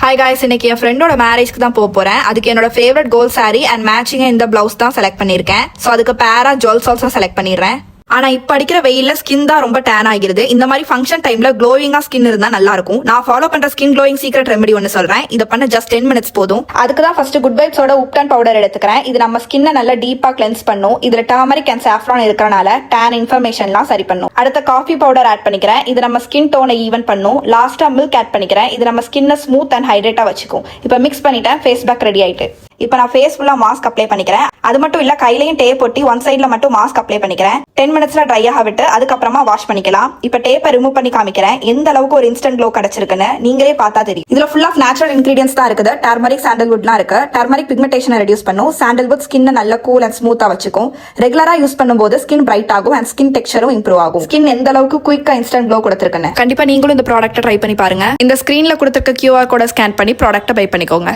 Hi guys, இன்னைக்கு என் ஃப்ரெண்டோட மேரேஜ்க்கு தான் போறேன். அதுக்கு என்னோட ஃபேவரட் கோல்ட் சாரி அண்ட் மேட்சிங்கா இந்த பிளவுஸ் தான் செலக்ட் பண்ணிருக்கேன். ஸோ அதுக்கு பேரா ஜுவல்ஸ் ஆல்சோ செலக்ட் பண்ணிடுறேன். ஆனா இப்ப அடிக்கிற வெயில்ல ஸ்கின் தான் ரொம்ப டேன் ஆகிருது. இந்த மாதிரி ஃபங்க்ஷன் டைம்ல க்ளோவிங்கா ஸ்கின் இருந்தா நல்லா இருக்கும். நான் ஃபாலோ பண்ற ஸ்கின் க்ளோயிங் சீக்ரெட் ரெமெடி ஒன்னு சொல்றேன். இதை பண்ண ஜஸ்ட் 10 minutes போதும். அதுக்கு தான் ஃபர்ஸ்ட் குட் வைப்ஸோட உப்டன் பவுடர் எடுத்துக்கிறேன். இது நம்ம ஸ்கின்னை நல்லா டீப்பா கிளென்ஸ் பண்ணும். இதுல டர்மரிக் அண்ட் சாஃப்ரான் இருக்கறனால டேன் இன்ஃபர்மேஷன்லாம் சரி பண்ணும். அடுத்த காஃபி பவுடர் ஆட் பண்ணிக்கிறேன். இது நம்ம ஸ்கின் டோனை ஈவன் பண்ணும். லாஸ்டா மில்க் ஆட் பண்ணிக்கிறேன். இது நம்ம ஸ்கின்னை ஸ்மூத் அண்ட் ஹைட்ரேட்டா வச்சுக்கும். இப்போ மிக்ஸ் பண்ணிட்டேன். ஃபேஸ் பேக் ரெடி ஆயிட்டு. இப்போ நான் ஃபேஸ் ஃபுல்லா மாஸ்க் அப்ளை பண்ணிக்கிறேன். அது மட்டும் இல்ல, கையிலையும் டேப் ஒட்டி ஒன் சைட்ல மட்டும் மாஸ்க் அப்ளை பண்ணிக்கிறேன். 10 minutesல ட்ரை ஆக விட்டு அதுக்கப்புறமா வாஷ் பண்ணிக்கலாம். இப்போ டேப்பை ரிமூவ் பண்ணி காமிக்கிறேன். எந்த அளவுக்கு ஒரு இன்ஸ்டன்ட் க்ளோ கிடைச்சிருக்குன்னு நீங்களே பார்த்தா தெரியும். இதுல ஃபுல் ஆஃப் நேச்சுரல் இன்கிரீடியன்ஸ் தான் இருக்குது. டர்மரிக், சாண்டல்வுட்லாம் இருக்கு. டர்மரிக் பிக்மெண்டேஷனை ரெடியூஸ் பண்ணும். சாண்டல்வுட் ஸ்கின்னை நல்ல கூல் அண்ட் ஸ்மூத்தா வச்சுக்கும். ரெகுலரா யூஸ் பண்ணும்போது ஸ்கின் பிரைட் ஆகும் அண்ட் ஸ்கின் டெக்ஸ்சரும் இம்ப்ரூவ் ஆகும். ஸ்கின் எந்த அளவுக்கு குயிக்கா இன்ஸ்டன்ட் க்ளோ கொடுத்துருக்குன்னு கண்டிப்பா நீங்களும் இந்த ப்ராடக்ட்டை ட்ரை பண்ணி பாருங்க. இந்த ஸ்கிரீன்ல கொடுத்திருக்க QR கோட ஸ்கேன் பண்ணி ப்ராடக்ட்டை பை பண்ணிக்கோங்க.